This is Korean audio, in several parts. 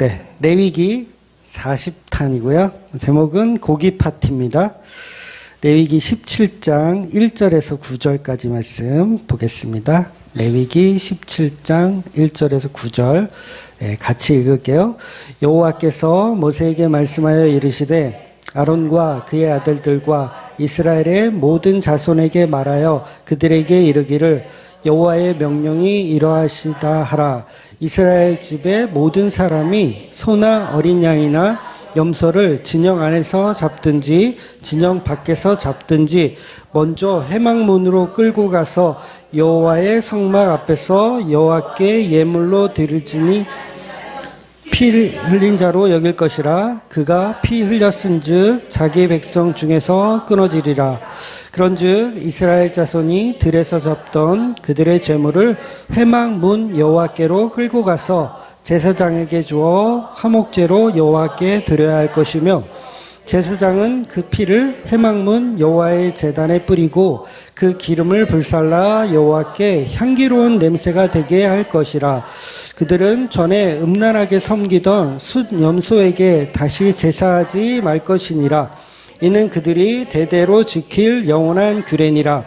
네, 레위기 40탄이고요. 제목은 고기 파티입니다. 레위기 17장 1절에서 9절까지 말씀 보겠습니다. 레위기 17장 1절에서 9절 같이 읽을게요. 여호와께서 모세에게 말씀하여 이르시되 아론과 그의 아들들과 이스라엘의 모든 자손에게 말하여 그들에게 이르기를 여호와의 명령이 이러하시다 하라. 이스라엘 집의 모든 사람이 소나 어린 양이나 염소를 진영 안에서 잡든지 진영 밖에서 잡든지 먼저 회막문으로 끌고 가서 여호와의 성막 앞에서 여호와께 예물로 드릴지니 피 흘린 자로 여길 것이라. 그가 피 흘렸은즉 자기 백성 중에서 끊어지리라. 그런즉 이스라엘 자손이 들에서 잡던 그들의 제물을 회막문 여호와께로 끌고 가서 제사장에게 주어 화목제로 여호와께 드려야 할 것이며, 제사장은 그 피를 회막문 여호와의 제단에 뿌리고 그 기름을 불살라 여호와께 향기로운 냄새가 되게 할 것이라. 그들은 전에 음란하게 섬기던 숫 염소에게 다시 제사하지 말 것이니라. 이는 그들이 대대로 지킬 영원한 규례니라.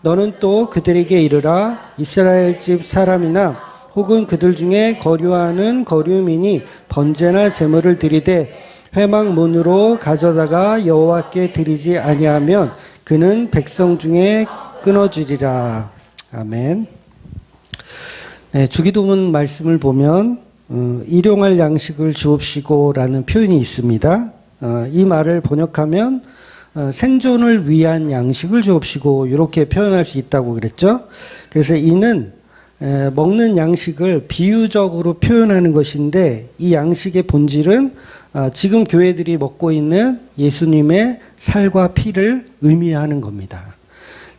너는 또 그들에게 이르라. 이스라엘 집 사람이나 혹은 그들 중에 거류하는 거류민이 번제나 제물을 드리되 회막문으로 가져다가 여호와께 드리지 아니하면 그는 백성 중에 끊어지리라. 아멘. 네, 주기도문 말씀을 보면 일용할 양식을 주옵시고라는 표현이 있습니다. 이 말을 번역하면 생존을 위한 양식을 주옵시고 이렇게 표현할 수 있다고 그랬죠. 그래서 이는 먹는 양식을 비유적으로 표현하는 것인데, 이 양식의 본질은 지금 교회들이 먹고 있는 예수님의 살과 피를 의미하는 겁니다.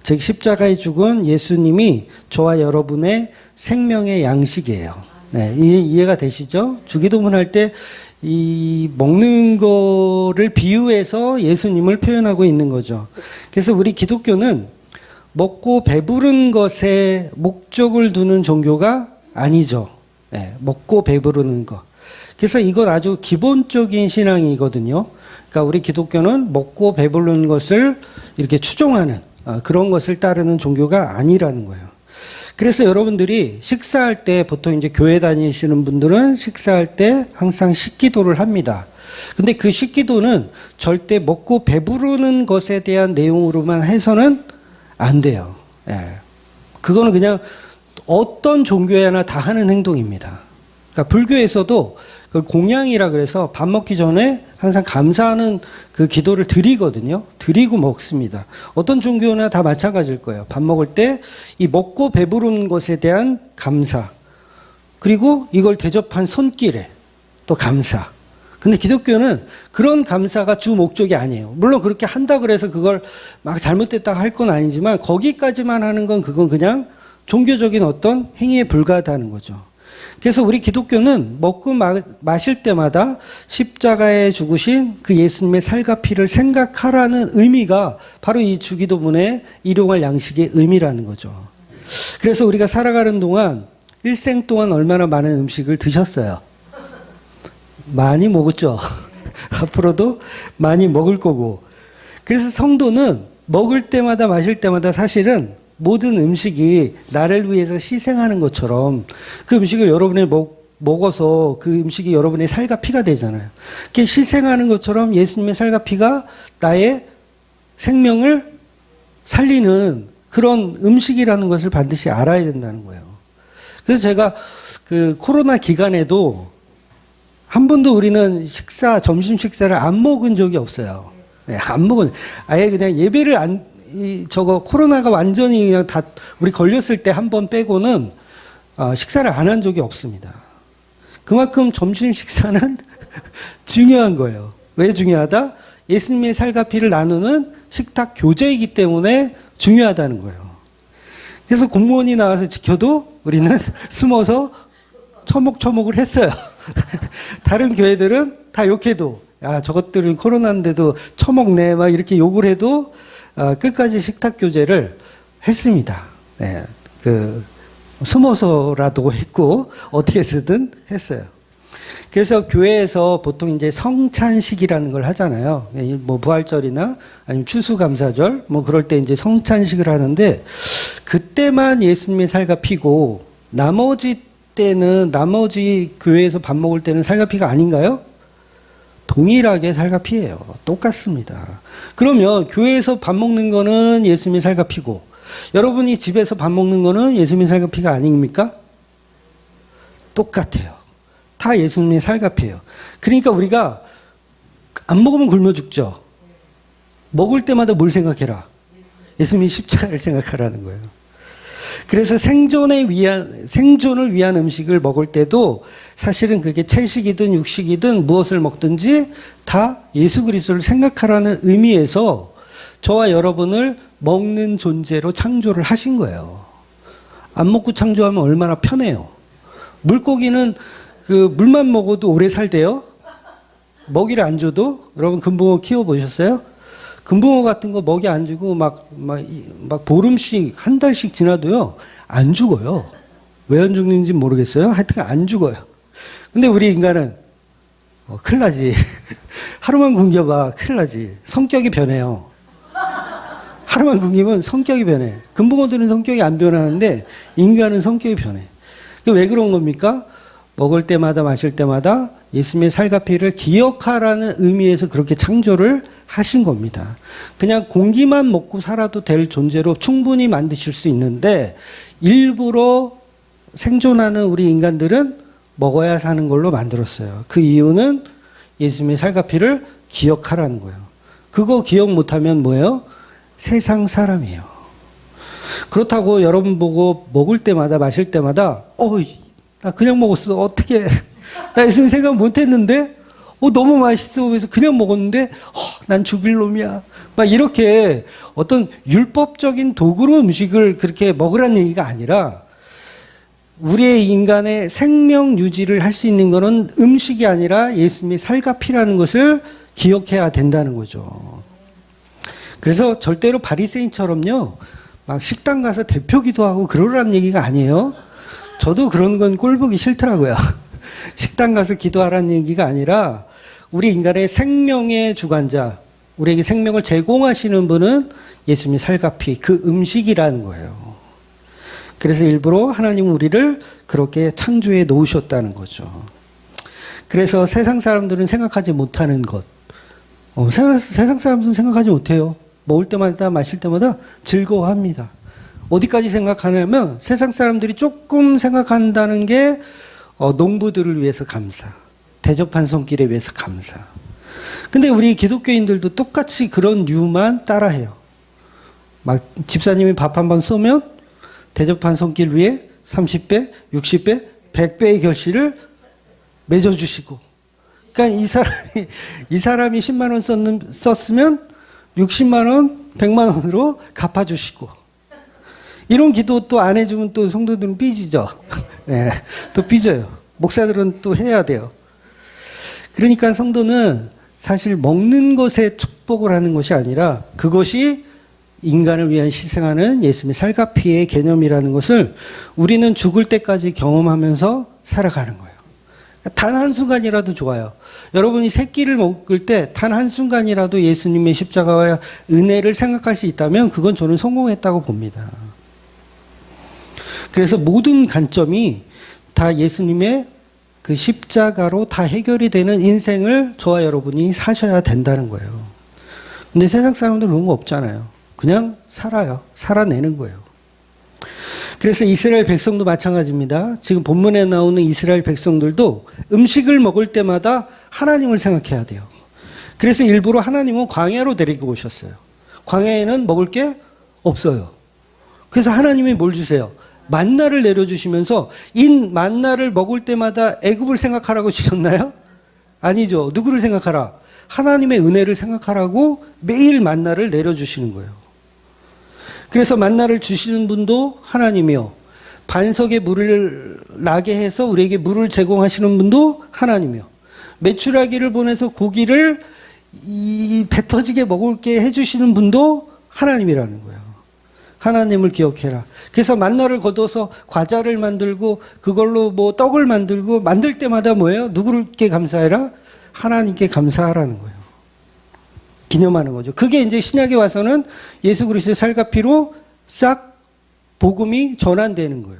즉 십자가에 죽은 예수님이 저와 여러분의 생명의 양식이에요. 네, 이해가 되시죠? 주기도문 할 때 이 먹는 거를 비유해서 예수님을 표현하고 있는 거죠. 그래서 우리 기독교는 먹고 배부른 것에 목적을 두는 종교가 아니죠. 네, 먹고 배부르는 것. 그래서 이건 아주 기본적인 신앙이거든요. 그러니까 우리 기독교는 먹고 배부르는 것을 이렇게 추종하는 그런 것을 따르는 종교가 아니라는 거예요. 그래서 여러분들이 식사할 때, 보통 이제 교회 다니시는 분들은 식사할 때 항상 식기도를 합니다. 근데 그 식기도는 절대 먹고 배부르는 것에 대한 내용으로만 해서는 안 돼요. 예. 그거는 그냥 어떤 종교에나 다 하는 행동입니다. 그러니까 불교에서도 그 공양이라 그래서 밥 먹기 전에 항상 감사하는 그 기도를 드리거든요. 드리고 먹습니다. 어떤 종교나 다 마찬가지일 거예요. 밥 먹을 때 이 먹고 배부른 것에 대한 감사, 그리고 이걸 대접한 손길에 또 감사. 근데 기독교는 그런 감사가 주 목적이 아니에요. 물론 그렇게 한다 그래서 그걸 막 잘못됐다 할 건 아니지만, 거기까지만 하는 건 그건 그냥 종교적인 어떤 행위에 불과하다는 거죠. 그래서 우리 기독교는 먹고 마실 때마다 십자가에 죽으신 그 예수님의 살과 피를 생각하라는 의미가 바로 이 주기도문의 일용할 양식의 의미라는 거죠. 그래서 우리가 살아가는 동안 일생 동안 얼마나 많은 음식을 드셨어요? 많이 먹었죠. 앞으로도 많이 먹을 거고. 그래서 성도는 먹을 때마다 마실 때마다 사실은 모든 음식이 나를 위해서 희생하는 것처럼 그 음식을 여러분이 먹어서 그 음식이 여러분의 살과 피가 되잖아요. 그게 희생하는 것처럼 예수님의 살과 피가 나의 생명을 살리는 그런 음식이라는 것을 반드시 알아야 된다는 거예요. 그래서 제가 그 코로나 기간에도 한 번도 우리는 점심 식사를 안 먹은 적이 없어요. 네, 안 먹은, 아예 그냥 예배를 저거 코로나가 완전히 그냥 다 우리 걸렸을 때 한 번 빼고는 식사를 안 한 적이 없습니다. 그만큼 점심 식사는 중요한 거예요. 왜 중요하다? 예수님의 살과 피를 나누는 식탁 교제이기 때문에 중요하다는 거예요. 그래서 공무원이 나와서 지켜도 우리는 숨어서 처먹처먹을 했어요. 다른 교회들은 다 욕해도, 야, 저것들은 코로나인데도 처먹네, 막 이렇게 욕을 해도 끝까지 식탁 교제를 했습니다. 네, 숨어서라도 했고 어떻게 해서든 했어요. 그래서 교회에서 보통 이제 성찬식이라는 걸 하잖아요. 뭐 부활절이나 아니면 추수감사절 뭐 그럴 때 이제 성찬식을 하는데 그때만 예수님의 살가 피고 나머지 때는 나머지 교회에서 밥 먹을 때는 살가 피가 아닌가요? 동일하게 살가 피예요. 똑같습니다. 그러면 교회에서 밥 먹는 거는 예수님의 살가 피고 여러분이 집에서 밥 먹는 거는 예수님의 살가 피가 아닙니까? 똑같아요. 다 예수님의 살갑해요. 그러니까 우리가 안 먹으면 굶어 죽죠. 먹을 때마다 뭘 생각해라? 예수님의 십자가를 생각하라는 거예요. 그래서 생존을 위한 음식을 먹을 때도 사실은 그게 채식이든 육식이든 무엇을 먹든지 다 예수 그리스도를 생각하라는 의미에서 저와 여러분을 먹는 존재로 창조를 하신 거예요. 안 먹고 창조하면 얼마나 편해요. 물고기는 그 물만 먹어도 오래 살대요. 먹이를 안 줘도. 여러분 금붕어 키워보셨어요? 금붕어 같은 거 먹이 안 주고 막 보름씩 한 달씩 지나도요 안 죽어요. 왜 안 죽는지 모르겠어요. 하여튼 안 죽어요. 근데 우리 인간은 큰일 나지. 하루만 굶겨봐 큰일 나지. 성격이 변해요. 하루만 굶기면 성격이 변해. 금붕어들은 성격이 안 변하는데 인간은 성격이 변해. 왜 그런 겁니까? 먹을 때마다 마실 때마다 예수님의 살과 피를 기억하라는 의미에서 그렇게 창조를 하신 겁니다. 그냥 공기만 먹고 살아도 될 존재로 충분히 만드실 수 있는데 일부러 생존하는 우리 인간들은 먹어야 사는 걸로 만들었어요. 그 이유는 예수님의 살과 피를 기억하라는 거예요. 그거 기억 못하면 뭐예요? 세상 사람이에요. 그렇다고 여러분 보고 먹을 때마다 마실 때마다 나 그냥 먹었어. 어떻게 나 예수님 생각 못했는데 너무 맛있어. 그래서 그냥 먹었는데 난 죽일 놈이야. 막 이렇게 어떤 율법적인 도구로 음식을 그렇게 먹으라는 얘기가 아니라 우리의 인간의 생명 유지를 할 수 있는 것은 음식이 아니라 예수님의 살과 피라는 것을 기억해야 된다는 거죠. 그래서 절대로 바리새인처럼요 막 식당 가서 대표 기도하고 그러라는 얘기가 아니에요. 저도 그런 건 꼴보기 싫더라고요. 식당 가서 기도하라는 얘기가 아니라 우리 인간의 생명의 주관자, 우리에게 생명을 제공하시는 분은 예수님의 살과 피, 그 음식이라는 거예요. 그래서 일부러 하나님은 우리를 그렇게 창조해 놓으셨다는 거죠. 그래서 세상 사람들은 생각하지 못하는 것. 세상 사람들은 생각하지 못해요. 먹을 때마다 마실 때마다 즐거워합니다. 어디까지 생각하냐면 세상 사람들이 조금 생각한다는 게 농부들을 위해서 감사, 대접한 손길에 위해서 감사. 근데 우리 기독교인들도 똑같이 그런 류만 따라해요. 막 집사님이 밥 한 번 쏘면 대접한 손길 위에 30배, 60배, 100배의 결실을 맺어주시고. 그러니까 이 사람이 10만 원 썼으면 60만 원, 100만 원으로 갚아주시고. 이런 기도 또 안 해주면 또 성도들은 삐지죠. 네, 또 삐져요. 목사들은 또 해야 돼요. 그러니까 성도는 사실 먹는 것에 축복을 하는 것이 아니라 그것이 인간을 위한 희생하는 예수님의 살과 피의 개념이라는 것을 우리는 죽을 때까지 경험하면서 살아가는 거예요. 단 한순간이라도 좋아요. 여러분이 세 끼를 먹을 때 단 한순간이라도 예수님의 십자가와 은혜를 생각할 수 있다면 그건 저는 성공했다고 봅니다. 그래서 모든 관점이 다 예수님의 그 십자가로 다 해결이 되는 인생을 저와 여러분이 사셔야 된다는 거예요. 근데 세상 사람들은 그런 거 없잖아요. 그냥 살아요. 살아내는 거예요. 그래서 이스라엘 백성도 마찬가지입니다. 지금 본문에 나오는 이스라엘 백성들도 음식을 먹을 때마다 하나님을 생각해야 돼요. 그래서 일부러 하나님은 광야로 데리고 오셨어요. 광야에는 먹을 게 없어요. 그래서 하나님이 뭘 주세요? 만나를 내려주시면서 이 만나를 먹을 때마다 애굽을 생각하라고 주셨나요? 아니죠. 누구를 생각하라? 하나님의 은혜를 생각하라고 매일 만나를 내려주시는 거예요. 그래서 만나를 주시는 분도 하나님이요. 반석에 물을 나게 해서 우리에게 물을 제공하시는 분도 하나님이요. 메추라기를 보내서 고기를 배 터지게 먹을게 해주시는 분도 하나님이라는 거예요. 하나님을 기억해라. 그래서 만나를 거둬서 과자를 만들고 그걸로 뭐 떡을 만들고 만들 때마다 뭐예요? 누구께 감사해라? 하나님께 감사하라는 거예요. 기념하는 거죠. 그게 이제 신약에 와서는 예수 그리스도의 살과 피로 싹 복음이 전환되는 거예요.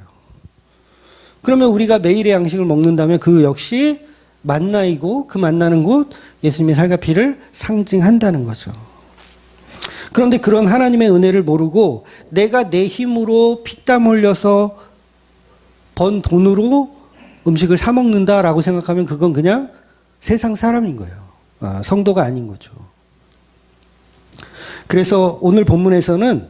그러면 우리가 매일의 양식을 먹는다면 그 역시 만나이고 그 만나는 곳 예수님의 살과 피를 상징한다는 거죠. 그런데 그런 하나님의 은혜를 모르고 내가 내 힘으로 피땀 흘려서 번 돈으로 음식을 사 먹는다라고 생각하면 그건 그냥 세상 사람인 거예요. 성도가 아닌 거죠. 그래서 오늘 본문에서는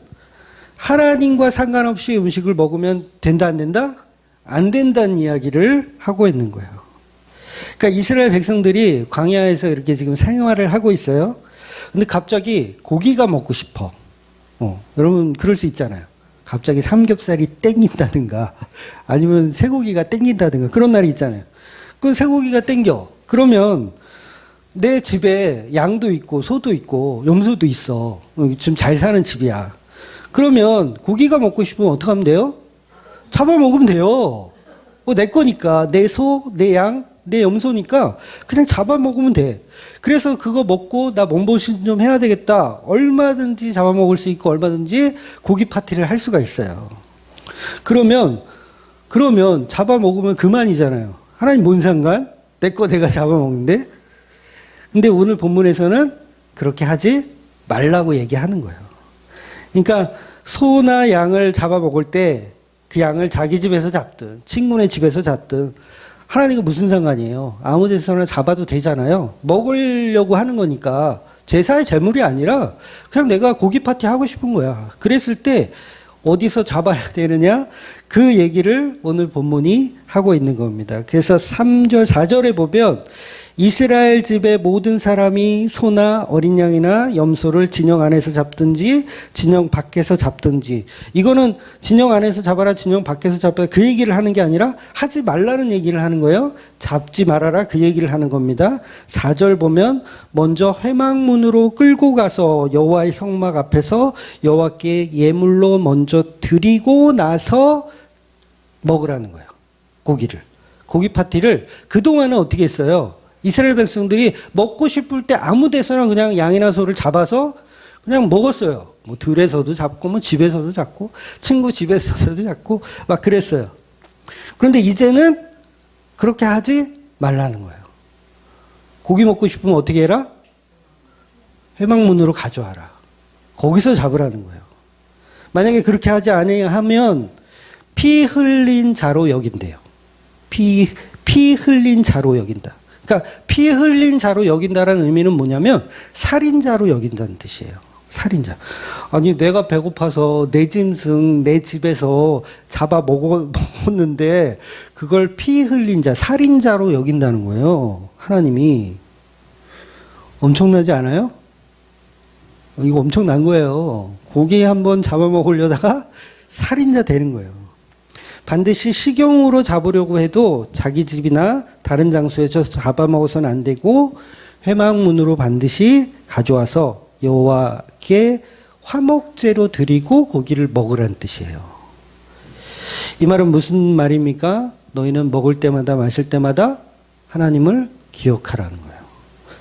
하나님과 상관없이 음식을 먹으면 된다 안 된다? 안 된다는 이야기를 하고 있는 거예요. 그러니까 이스라엘 백성들이 광야에서 이렇게 지금 생활을 하고 있어요. 근데 갑자기 고기가 먹고 싶어. 여러분 그럴 수 있잖아요. 갑자기 삼겹살이 땡긴다든가 아니면 쇠고기가 땡긴다든가 그런 날이 있잖아요. 그 쇠고기가 땡겨. 그러면 내 집에 양도 있고 소도 있고 염소도 있어. 지금 잘 사는 집이야. 그러면 고기가 먹고 싶으면 어떻게 하면 돼요? 잡아먹으면 돼요. 내 거니까 내 소, 내 양, 내 염소니까 그냥 잡아먹으면 돼. 그래서 그거 먹고 나 몸보신 좀 해야 되겠다. 얼마든지 잡아먹을 수 있고 얼마든지 고기 파티를 할 수가 있어요. 그러면 잡아먹으면 그만이잖아요. 하나님 뭔 상관? 내 거 내가 잡아먹는데? 근데 오늘 본문에서는 그렇게 하지 말라고 얘기하는 거예요. 그러니까 소나 양을 잡아먹을 때 그 양을 자기 집에서 잡든 친구네 집에서 잡든 하나님과 무슨 상관이에요? 아무 데서나 잡아도 되잖아요. 먹으려고 하는 거니까 제사의 제물이 아니라 그냥 내가 고기 파티 하고 싶은 거야. 그랬을 때 어디서 잡아야 되느냐? 그 얘기를 오늘 본문이 하고 있는 겁니다. 그래서 3절, 4절에 보면 이스라엘 집의 모든 사람이 소나 어린 양이나 염소를 진영 안에서 잡든지 진영 밖에서 잡든지, 이거는 진영 안에서 잡아라 진영 밖에서 잡아라 그 얘기를 하는 게 아니라 하지 말라는 얘기를 하는 거예요. 잡지 말아라 그 얘기를 하는 겁니다. 4절 보면 먼저 회막문으로 끌고 가서 여호와의 성막 앞에서 여호와께 예물로 먼저 드리고 나서 먹으라는 거예요. 고기 파티를 그동안은 어떻게 했어요? 이스라엘 백성들이 먹고 싶을 때 아무 데서나 그냥 양이나 소를 잡아서 그냥 먹었어요. 뭐 들에서도 잡고 뭐 집에서도 잡고 친구 집에서도 잡고 막 그랬어요. 그런데 이제는 그렇게 하지 말라는 거예요. 고기 먹고 싶으면 어떻게 해라? 회막문으로 가져와라. 거기서 잡으라는 거예요. 만약에 그렇게 하지 않으면 피 흘린 자로 여긴대요. 피 흘린 자로 여긴다. 그러니까 피 흘린 자로 여긴다라는 의미는 뭐냐면 살인자로 여긴다는 뜻이에요. 살인자. 아니 내가 배고파서 내 짐승 내 집에서 잡아 먹었는데 그걸 피 흘린 자, 살인자로 여긴다는 거예요. 하나님이. 엄청나지 않아요? 이거 엄청난 거예요. 고기 한번 잡아먹으려다가 살인자 되는 거예요. 반드시 식용으로 잡으려고 해도 자기 집이나 다른 장소에서 잡아먹어서는 안 되고 회막문으로 반드시 가져와서 여호와께 화목제로 드리고 고기를 먹으라는 뜻이에요. 이 말은 무슨 말입니까? 너희는 먹을 때마다 마실 때마다 하나님을 기억하라는 거예요.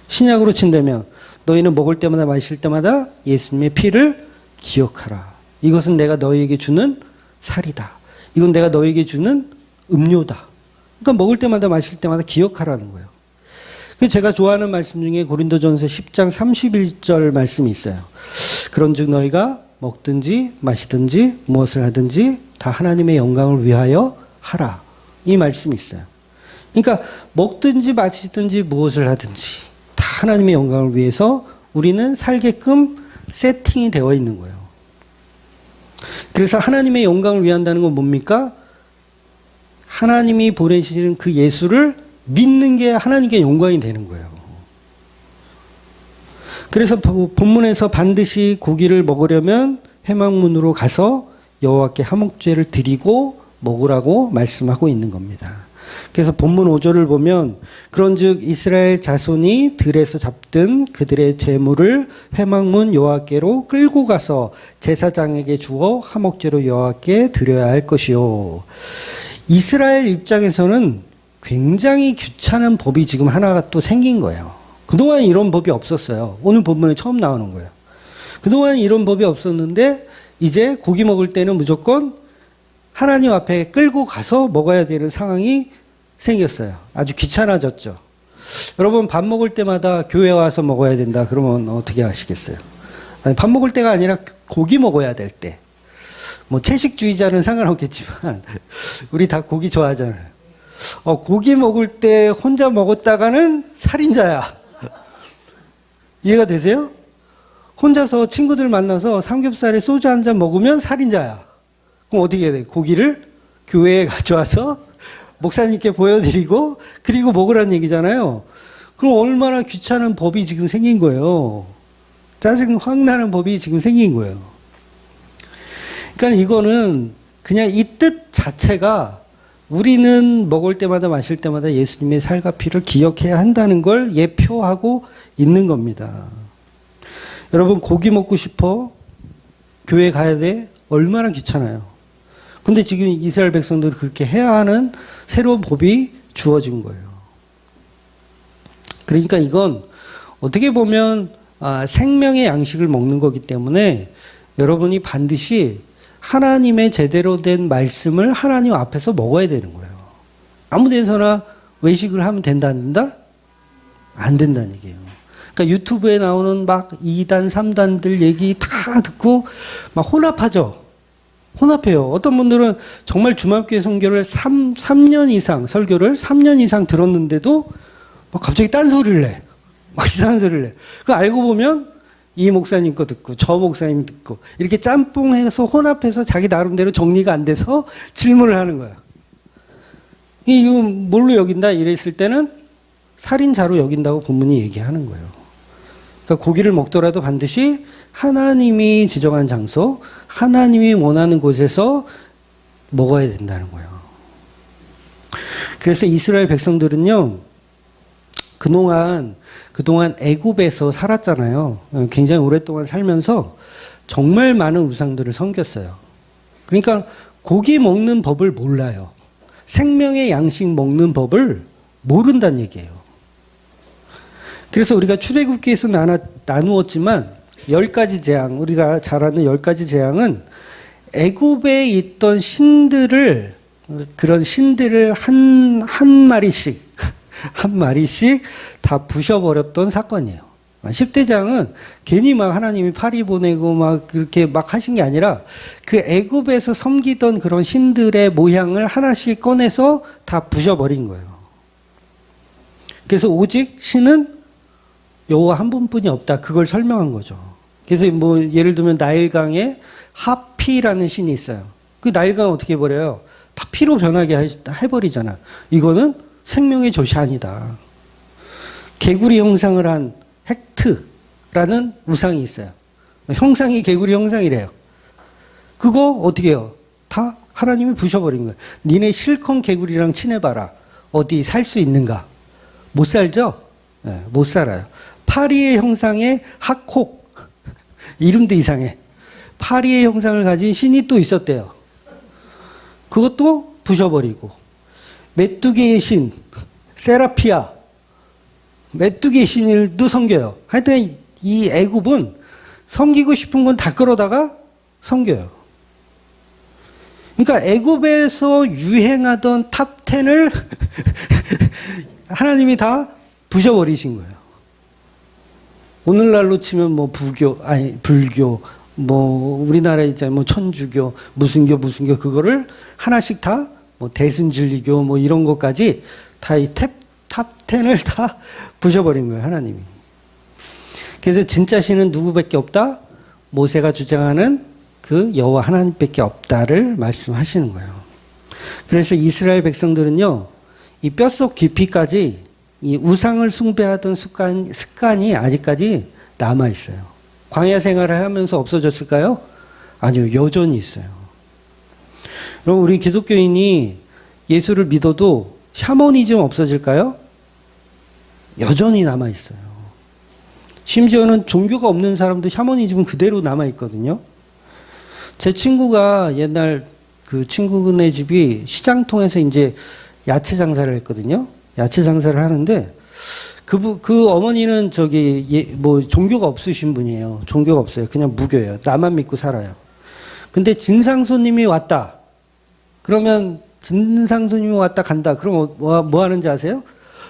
신약으로 친다면 너희는 먹을 때마다 마실 때마다 예수님의 피를 기억하라. 이것은 내가 너희에게 주는 살이다. 이건 내가 너희에게 주는 음료다. 그러니까 먹을 때마다 마실 때마다 기억하라는 거예요. 제가 좋아하는 말씀 중에 고린도전서 10장 31절 말씀이 있어요. 그런즉 너희가 먹든지 마시든지 무엇을 하든지 다 하나님의 영광을 위하여 하라. 이 말씀이 있어요. 그러니까 먹든지 마시든지 무엇을 하든지 다 하나님의 영광을 위해서 우리는 살게끔 세팅이 되어 있는 거예요. 그래서 하나님의 영광을 위한다는 건 뭡니까? 하나님이 보내시는 그 예수를 믿는 게 하나님께 영광이 되는 거예요. 그래서 본문에서 반드시 고기를 먹으려면 회막문으로 가서 여호와께 화목제를 드리고 먹으라고 말씀하고 있는 겁니다. 그래서 본문 5절을 보면 그런즉 이스라엘 자손이 들에서 잡든 그들의 재물을 회막문 여호와께로 끌고 가서 제사장에게 주어 화목제로 여호와께 드려야 할 것이요. 이스라엘 입장에서는 굉장히 귀찮은 법이 지금 하나가 또 생긴 거예요. 그동안 이런 법이 없었어요. 오늘 본문에 처음 나오는 거예요. 그동안 이런 법이 없었는데 이제 고기 먹을 때는 무조건 하나님 앞에 끌고 가서 먹어야 되는 상황이 생겼어요. 아주 귀찮아졌죠. 여러분 밥 먹을 때마다 교회 와서 먹어야 된다. 그러면 어떻게 하시겠어요? 아니, 밥 먹을 때가 아니라 고기 먹어야 될 때. 뭐 채식주의자는 상관없겠지만 우리 다 고기 좋아하잖아요. 고기 먹을 때 혼자 먹었다가는 살인자야. 이해가 되세요? 혼자서 친구들 만나서 삼겹살에 소주 한 잔 먹으면 살인자야. 그럼 어떻게 해야 돼? 고기를 교회에 가져와서 목사님께 보여드리고 그리고 먹으라는 얘기잖아요. 그럼 얼마나 귀찮은 법이 지금 생긴 거예요. 짜증 확 나는 법이 지금 생긴 거예요. 그러니까 이거는 그냥 이 뜻 자체가 우리는 먹을 때마다 마실 때마다 예수님의 살과 피를 기억해야 한다는 걸 예표하고 있는 겁니다. 여러분 고기 먹고 싶어? 교회 가야 돼? 얼마나 귀찮아요. 근데 지금 이스라엘 백성들이 그렇게 해야 하는 새로운 법이 주어진 거예요. 그러니까 이건 어떻게 보면 생명의 양식을 먹는 거기 때문에 여러분이 반드시 하나님의 제대로 된 말씀을 하나님 앞에서 먹어야 되는 거예요. 아무 데서나 외식을 하면 된다 안 된다? 안 된다는 얘기예요. 그러니까 유튜브에 나오는 막 2단, 3단들 얘기 다 듣고 막 혼합하죠. 혼합해요. 어떤 분들은 정말 주말교회 선교를 3년 이상, 설교를 3년 이상 들었는데도 막 갑자기 딴소리를 내. 막 이상한 소리를 내. 그거 알고 보면 이 목사님 거 듣고 저 목사님 듣고 이렇게 짬뽕해서 혼합해서 자기 나름대로 정리가 안 돼서 질문을 하는 거야. 이거 뭘로 여긴다? 이랬을 때는 살인자로 여긴다고 본문이 얘기하는 거예요. 그러니까 고기를 먹더라도 반드시 하나님이 지정한 장소, 하나님이 원하는 곳에서 먹어야 된다는 거예요. 그래서 이스라엘 백성들은요, 그동안 애굽에서 살았잖아요. 굉장히 오랫동안 살면서 정말 많은 우상들을 섬겼어요. 그러니까 고기 먹는 법을 몰라요. 생명의 양식 먹는 법을 모른다는 얘기예요. 그래서 우리가 출애굽기에서 나누었지만 10가지 재앙, 우리가 잘 아는 10가지 재앙은 애굽에 있던 신들을, 그런 신들을 한 마리씩 다 부셔버렸던 사건이에요. 10대 재앙은 괜히 막 하나님이 파리 보내고 막 그렇게 막 하신 게 아니라 그 애굽에서 섬기던 그런 신들의 모양을 하나씩 꺼내서 다 부셔버린 거예요. 그래서 오직 신은 여호와 한 분뿐이 없다. 그걸 설명한 거죠. 그래서 뭐 예를 들면 나일강에 하피라는 신이 있어요. 그 나일강 어떻게 해버려요? 다 피로 변하게 해버리잖아. 이거는 생명의 조시 아니다. 개구리 형상을 한 헥트라는 우상이 있어요. 형상이 개구리 형상이래요. 그거 어떻게 해요? 다 하나님이 부셔버린 거예요. 니네 실컷 개구리랑 친해봐라. 어디 살 수 있는가? 못 살죠? 네, 못 살아요. 파리의 형상의 하콕. 이름도 이상해. 파리의 형상을 가진 신이 또 있었대요. 그것도 부셔버리고. 메뚜기의 신, 세라피아. 메뚜기의 신을도 섬겨요. 하여튼 이 애굽은 섬기고 싶은 건 다 끌어다가 섬겨요. 그러니까 애굽에서 유행하던 탑 10을 하나님이 다 부셔버리신 거예요. 오늘날로 치면 뭐 불교, 뭐 우리나라에 있잖아요. 뭐 천주교, 무슨교 그거를 하나씩 다 뭐 대순진리교 뭐 이런 것까지 다 이 탑 10을 다 부셔버린 거예요, 하나님이. 그래서 진짜 신은 누구밖에 없다? 모세가 주장하는 그 여호와 하나님밖에 없다를 말씀하시는 거예요. 그래서 이스라엘 백성들은요, 이 뼛속 깊이까지 이 우상을 숭배하던 습관이 아직까지 남아 있어요. 광야 생활을 하면서 없어졌을까요? 아니요, 여전히 있어요. 여러분, 우리 기독교인이 예수를 믿어도 샤머니즘 없어질까요? 여전히 남아있어요. 심지어는 종교가 없는 사람도 샤머니즘은 그대로 남아있거든요. 제 친구가 옛날 그 친구네 집이 시장통에서 이제 야채 장사를 했거든요. 야채 장사를 하는데 그 어머니는 뭐 종교가 없으신 분이에요. 종교가 없어요. 그냥 무교예요. 나만 믿고 살아요. 근데 진상 손님이 왔다. 그러면 진상 손님이 왔다 간다. 그럼 뭐 하는지 아세요?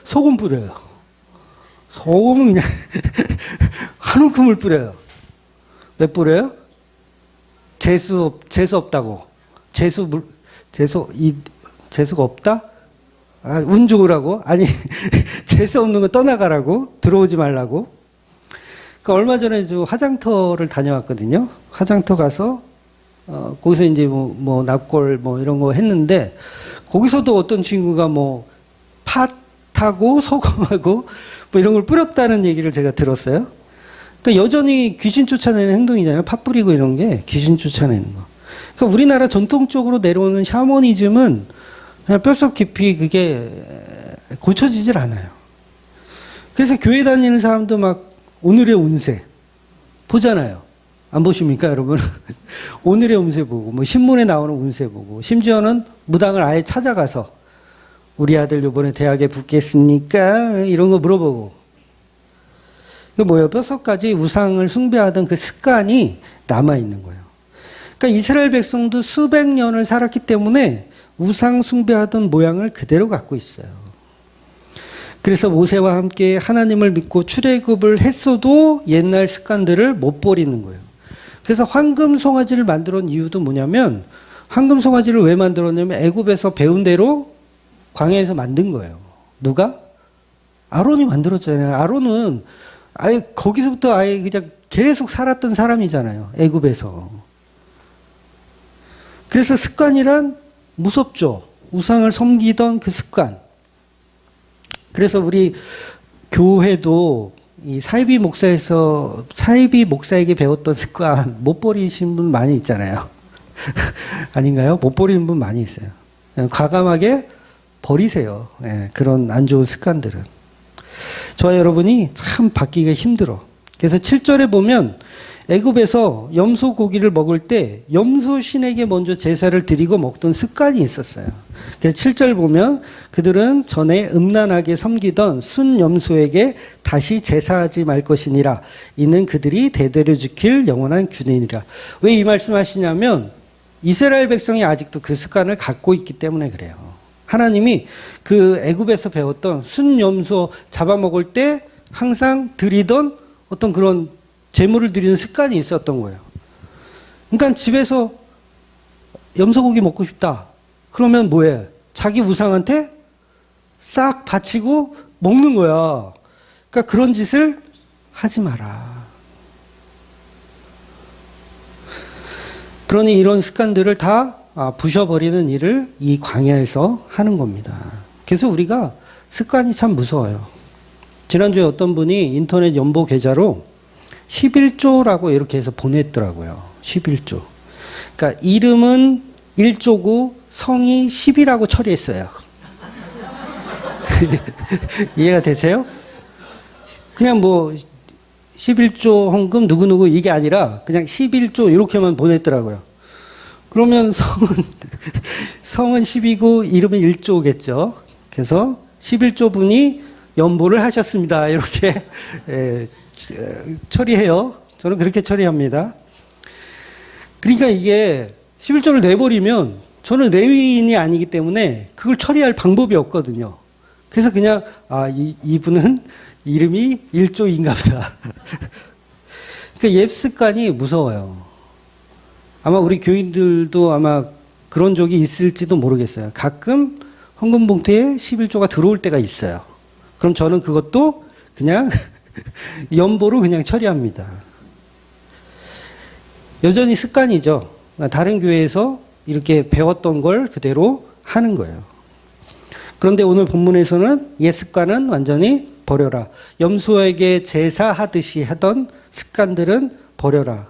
소금 뿌려요. 소금은 그냥 한 움큼을 뿌려요. 왜 뿌려요? 재수 없다고. 재수가 없다? 아, 운 좋으라고? 아니, 재수 없는 거 떠나가라고? 들어오지 말라고? 그러니까 얼마 전에 저 화장터를 다녀왔거든요. 화장터 가서, 거기서 이제 납골 이런 거 했는데, 거기서도 어떤 친구가 팥하고 소금하고 이런 걸 뿌렸다는 얘기를 제가 들었어요. 그러니까 여전히 귀신 쫓아내는 행동이잖아요. 팥 뿌리고 이런 게 귀신 쫓아내는 거. 그러니까 우리나라 전통적으로 내려오는 샤머니즘은 그냥 뼛속 깊이 그게 고쳐지질 않아요. 그래서 교회 다니는 사람도 막 오늘의 운세 보잖아요. 안 보십니까, 여러분? 오늘의 운세 보고, 신문에 나오는 운세 보고, 심지어는 무당을 아예 찾아가서 우리 아들 요번에 대학에 붙겠습니까? 이런 거 물어보고. 그 뭐예요? 뼛속까지 우상을 숭배하던 그 습관이 남아있는 거예요. 그러니까 이스라엘 백성도 수백 년을 살았기 때문에 우상 숭배하던 모양을 그대로 갖고 있어요. 그래서 모세와 함께 하나님을 믿고 출애굽을 했어도 옛날 습관들을 못 버리는 거예요. 그래서 황금 송아지를 만들어 놓은 이유도 뭐냐면, 황금 송아지를 왜 만들었냐면 애굽에서 배운 대로 광야에서 만든 거예요. 누가? 아론이 만들었잖아요. 아론은 아예 거기서부터 아예 그냥 계속 살았던 사람이잖아요. 애굽에서. 그래서 습관이란 무섭죠. 우상을 섬기던 그 습관. 그래서 우리 교회도 이 사이비 목사에게 배웠던 습관 못 버리신 분 많이 있잖아요. 아닌가요? 못 버리는 분 많이 있어요. 과감하게 버리세요. 네, 그런 안 좋은 습관들은. 저와 여러분이 참 바뀌기가 힘들어. 그래서 7절에 보면 애굽에서 염소 고기를 먹을 때 염소 신에게 먼저 제사를 드리고 먹던 습관이 있었어요. 그래서 7절 보면 그들은 전에 음란하게 섬기던 순 염소에게 다시 제사하지 말 것이니라. 이는 그들이 대대로 지킬 영원한 규례니라. 왜 이 말씀하시냐면 이스라엘 백성이 아직도 그 습관을 갖고 있기 때문에 그래요. 하나님이 그 애굽에서 배웠던 순 염소 잡아먹을 때 항상 드리던 어떤 그런 제물을 드리는 습관이 있었던 거예요. 그러니까 집에서 염소고기 먹고 싶다. 그러면 뭐해? 자기 우상한테 싹 바치고 먹는 거야. 그러니까 그런 짓을 하지 마라. 그러니 이런 습관들을 다 부셔버리는 일을 이 광야에서 하는 겁니다. 그래서 우리가 습관이 참 무서워요. 지난주에 어떤 분이 인터넷 연보 계좌로 11조라고 이렇게 해서 보냈더라고요. 11조. 그러니까 이름은 1조고 성이 10이라고 처리했어요. 이해가 되세요? 그냥 11조 헌금 누구누구 이게 아니라 그냥 11조 이렇게만 보냈더라고요. 그러면 성은 10이고 이름은 1조겠죠. 그래서 11조 분이 연보를 하셨습니다. 이렇게 처리해요. 저는 그렇게 처리합니다. 그러니까 이게 11조를 내버리면 저는 레위인이 아니기 때문에 그걸 처리할 방법이 없거든요. 그래서 그냥 이분은 이름이 1조인가 보다. 그러니까 옛 습관이 무서워요. 아마 우리 교인들도 아마 그런 적이 있을지도 모르겠어요. 가끔 헌금 봉투에 11조가 들어올 때가 있어요. 그럼 저는 그것도 그냥 연보로 그냥 처리합니다. 여전히 습관이죠. 다른 교회에서 이렇게 배웠던 걸 그대로 하는 거예요. 그런데 오늘 본문에서는 옛 습관은 완전히 버려라. 염소에게 제사하듯이 하던 습관들은 버려라.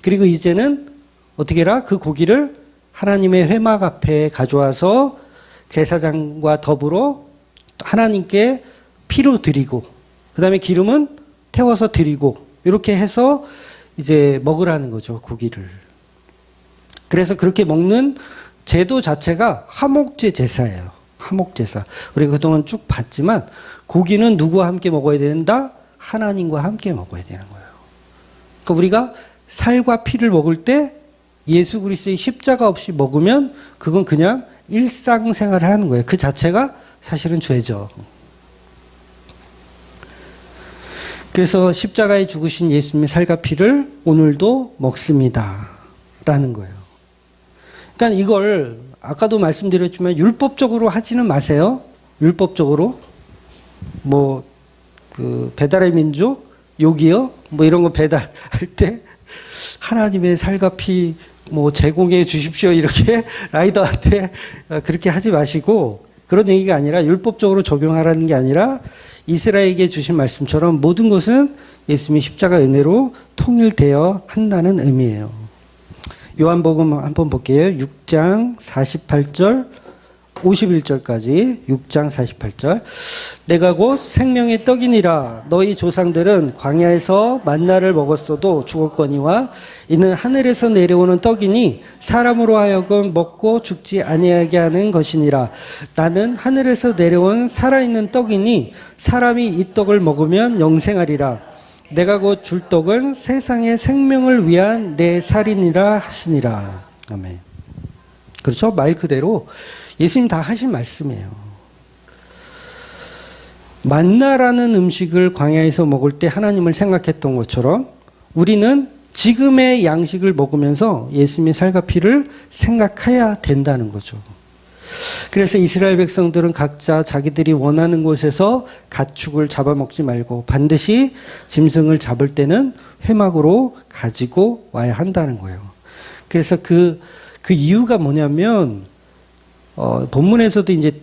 그리고 이제는 어떻게 해라? 그 고기를 하나님의 회막 앞에 가져와서 제사장과 더불어 하나님께 피로 드리고, 그 다음에 기름은 태워서 드리고, 이렇게 해서 이제 먹으라는 거죠, 고기를. 그래서 그렇게 먹는 제도 자체가 화목제 제사예요. 화목제사. 우리가 그동안 쭉 봤지만 고기는 누구와 함께 먹어야 된다? 하나님과 함께 먹어야 되는 거예요. 그러니까 우리가 살과 피를 먹을 때 예수 그리스도의 십자가 없이 먹으면 그건 그냥 일상생활을 하는 거예요. 그 자체가 사실은 죄죠. 그래서 십자가에 죽으신 예수님의 살과 피를 오늘도 먹습니다. 라는 거예요. 그러니까 이걸 아까도 말씀드렸지만 율법적으로 하지는 마세요. 율법적으로. 뭐, 배달의 민족, 요기요? 뭐 이런 거 배달할 때 하나님의 살과 피 제공해 주십시오. 이렇게 라이더한테 그렇게 하지 마시고, 그런 얘기가 아니라 율법적으로 적용하라는 게 아니라 이스라엘에게 주신 말씀처럼 모든 것은 예수님의 십자가 은혜로 통일되어 한다는 의미예요. 요한복음 한번 볼게요. 6장 48절 51절까지 6장 48절. 내가 곧 생명의 떡이니라. 너희 조상들은 광야에서 만나를 먹었어도 죽었거니와 이는 하늘에서 내려오는 떡이니 사람으로 하여금 먹고 죽지 아니하게 하는 것이니라. 나는 하늘에서 내려온 살아있는 떡이니 사람이 이 떡을 먹으면 영생하리라. 내가 곧 줄 떡은 세상의 생명을 위한 내 살이니라 하시니라. 아멘. 그렇죠? 말 그대로 예수님 다 하신 말씀이에요. 만나라는 음식을 광야에서 먹을 때 하나님을 생각했던 것처럼 우리는 지금의 양식을 먹으면서 예수님의 살과 피를 생각해야 된다는 거죠. 그래서 이스라엘 백성들은 각자 자기들이 원하는 곳에서 가축을 잡아먹지 말고 반드시 짐승을 잡을 때는 회막으로 가지고 와야 한다는 거예요. 그래서 그 이유가 뭐냐면 본문에서도 이제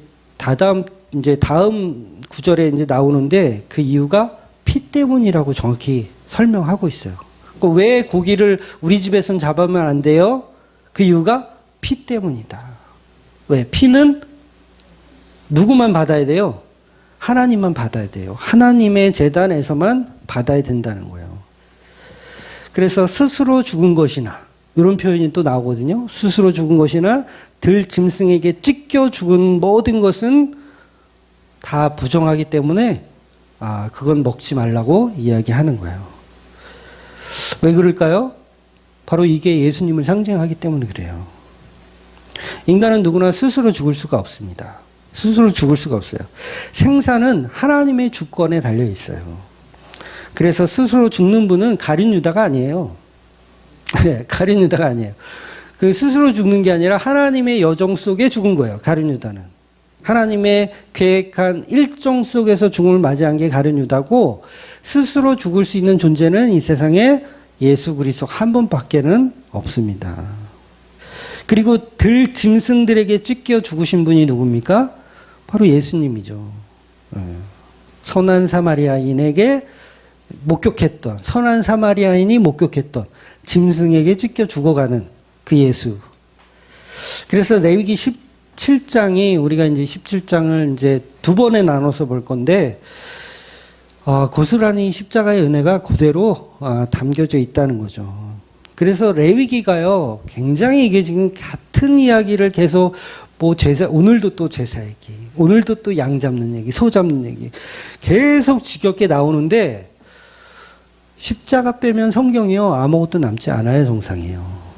다음 구절에 이제 나오는데 그 이유가 피 때문이라고 정확히 설명하고 있어요. 그러니까 왜 고기를 우리 집에서는 잡으면 안 돼요? 그 이유가 피 때문이다. 왜? 피는 누구만 받아야 돼요? 하나님만 받아야 돼요. 하나님의 제단에서만 받아야 된다는 거예요. 그래서 스스로 죽은 것이나 이런 표현이 또 나오거든요. 스스로 죽은 것이나 들 짐승에게 찢겨 죽은 모든 것은 다 부정하기 때문에 그건 먹지 말라고 이야기하는 거예요. 왜 그럴까요? 바로 이게 예수님을 상징하기 때문에 그래요. 인간은 누구나 스스로 죽을 수가 없습니다. 스스로 죽을 수가 없어요. 생사는 하나님의 주권에 달려 있어요. 그래서 스스로 죽는 분은 가룟 유다가 아니에요. 네, 가룟 유다가 아니에요. 그 스스로 죽는 게 아니라 하나님의 여정 속에 죽은 거예요. 가룟 유다는. 하나님의 계획한 일정 속에서 죽음을 맞이한 게 가룟 유다고, 스스로 죽을 수 있는 존재는 이 세상에 예수 그리스도 한 분밖에는 없습니다. 그리고 들 짐승들에게 찢겨 죽으신 분이 누굽니까? 바로 예수님이죠. 선한 사마리아인에게 목격했던, 선한 사마리아인이 목격했던 짐승에게 찢겨 죽어가는 그 예수. 그래서 레위기 17장이 우리가 이제 17장을 이제 두 번에 나눠서 볼 건데, 고스란히 십자가의 은혜가 그대로 담겨져 있다는 거죠. 그래서 레위기가요, 굉장히 이게 지금 같은 이야기를 계속 오늘도 또 제사 얘기, 오늘도 또 양 잡는 얘기, 소 잡는 얘기, 계속 지겹게 나오는데, 십자가 빼면 성경이요, 아무것도 남지 않아요, 정상이에요.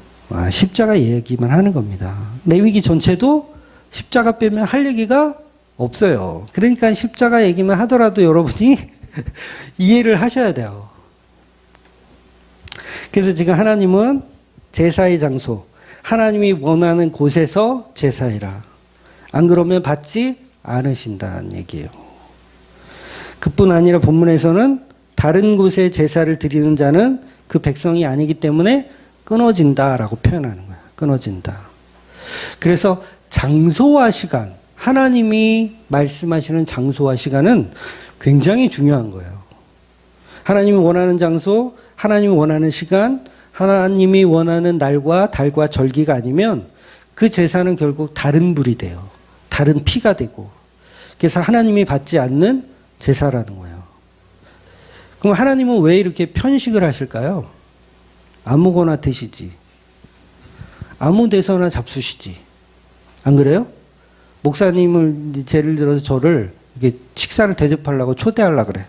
십자가 얘기만 하는 겁니다. 레위기 전체도 십자가 빼면 할 얘기가 없어요. 그러니까 십자가 얘기만 하더라도 여러분이 이해를 하셔야 돼요. 그래서 지금 하나님은 제사의 장소, 하나님이 원하는 곳에서 제사해라. 안 그러면 받지 않으신다는 얘기예요. 그뿐 아니라 본문에서는 다른 곳에 제사를 드리는 자는 그 백성이 아니기 때문에 끊어진다라고 표현하는 거야. 끊어진다. 그래서 장소와 시간, 하나님이 말씀하시는 장소와 시간은 굉장히 중요한 거예요. 하나님이 원하는 장소, 하나님이 원하는 시간, 하나님이 원하는 날과 달과 절기가 아니면 그 제사는 결국 다른 불이 돼요. 다른 피가 되고, 그래서 하나님이 받지 않는 제사라는 거예요. 그럼 하나님은 왜 이렇게 편식을 하실까요? 아무거나 드시지. 아무 데서나 잡수시지. 안 그래요? 목사님을 예를 들어서 저를 이게 식사를 대접하려고 초대하려고 그래.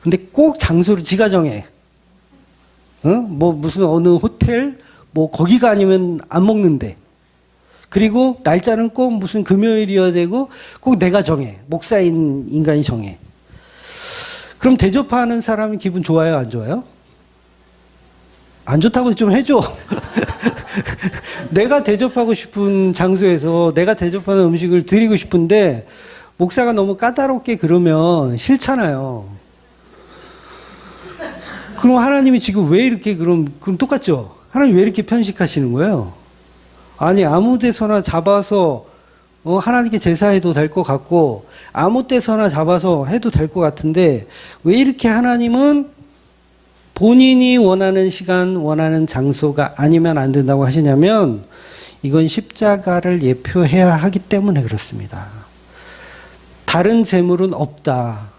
근데 꼭 장소를 지가 정해. 뭐 무슨 어느 호텔 뭐 거기가 아니면 안 먹는데. 그리고 날짜는 꼭 무슨 금요일이어야 되고 꼭 내가 정해. 목사인 인간이 정해. 그럼 대접하는 사람이 기분 좋아요, 안 좋아요? 안 좋다고 좀 해줘. 내가 대접하고 싶은 장소에서 내가 대접하는 음식을 드리고 싶은데 목사가 너무 까다롭게 그러면 싫잖아요. 그럼 하나님이 지금 왜 이렇게 그럼 똑같죠? 하나님 왜 이렇게 편식하시는 거예요? 아니 아무 데서나 잡아서 하나님께 제사해도 될 것 같고 아무 데서나 잡아서 해도 될 것 같은데 왜 이렇게 하나님은 본인이 원하는 시간, 원하는 장소가 아니면 안 된다고 하시냐면 이건 십자가를 예표해야 하기 때문에 그렇습니다. 다른 재물은 없다.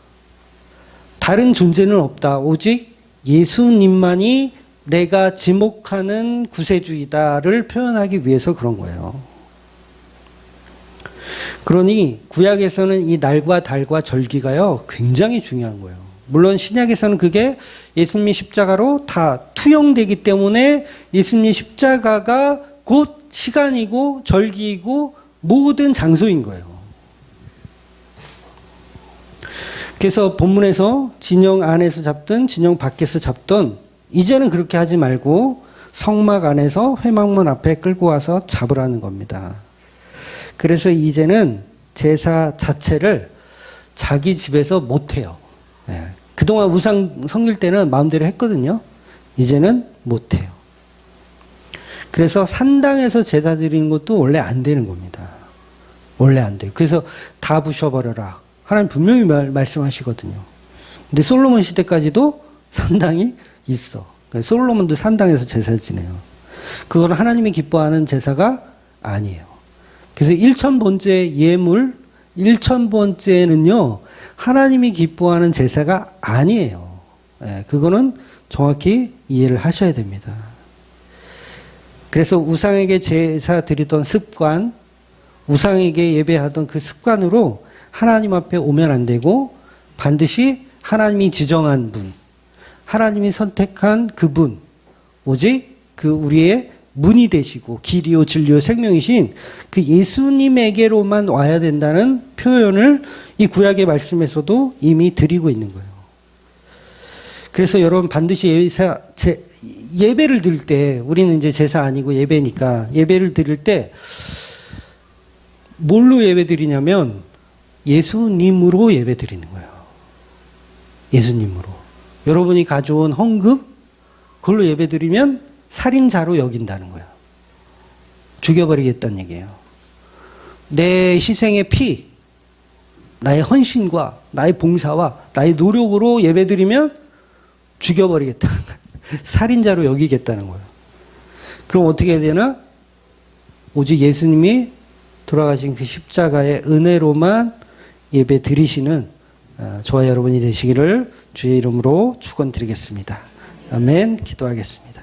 다른 존재는 없다. 오직 예수님만이 내가 지목하는 구세주이다를 표현하기 위해서 그런 거예요. 그러니 구약에서는 이 날과 달과 절기가요 굉장히 중요한 거예요. 물론 신약에서는 그게 예수님의 십자가로 다 투영되기 때문에 예수님의 십자가가 곧 시간이고 절기이고 모든 장소인 거예요. 그래서 본문에서 진영 안에서 잡든 진영 밖에서 잡든 이제는 그렇게 하지 말고 성막 안에서 회막문 앞에 끌고 와서 잡으라는 겁니다. 그래서 이제는 제사 자체를 자기 집에서 못해요. 네. 그동안 우상 섬길 때는 마음대로 했거든요. 이제는 못해요. 그래서 산당에서 제사 드리는 것도 원래 안 되는 겁니다. 원래 안 돼요. 그래서 다 부셔버려라. 하나님 분명히 말씀하시거든요. 근데 솔로몬 시대까지도 산당이 있어. 그러니까 솔로몬도 산당에서 제사 지내요. 그건 하나님이 기뻐하는 제사가 아니에요. 그래서 1000번째 예물, 1000번째는요, 하나님이 기뻐하는 제사가 아니에요. 그거는 정확히 이해를 하셔야 됩니다. 그래서 우상에게 제사 드리던 습관, 우상에게 예배하던 그 습관으로 하나님 앞에 오면 안 되고 반드시 하나님이 지정한 분, 하나님이 선택한 그분, 오직 그 우리의 문이 되시고 길이요 진리요 생명이신 그 예수님에게로만 와야 된다는 표현을 이 구약의 말씀에서도 이미 드리고 있는 거예요. 그래서 여러분 반드시 예배를 드릴 때 우리는 이제 제사 아니고 예배니까 예배를 드릴 때 뭘로 예배 드리냐면 예수님으로 예배 드리는 거예요. 예수님으로. 여러분이 가져온 헌금 그걸로 예배 드리면 살인자로 여긴다는 거예요. 죽여버리겠다는 얘기예요. 내 희생의 피, 나의 헌신과 나의 봉사와 나의 노력으로 예배드리면 죽여버리겠다는 거예요. 살인자로 여기겠다는 거예요. 그럼 어떻게 해야 되나? 오직 예수님이 돌아가신 그 십자가의 은혜로만 예배 드리시는 저와 여러분이 되시기를 주의 이름으로 축원드리겠습니다. 아멘. 기도하겠습니다.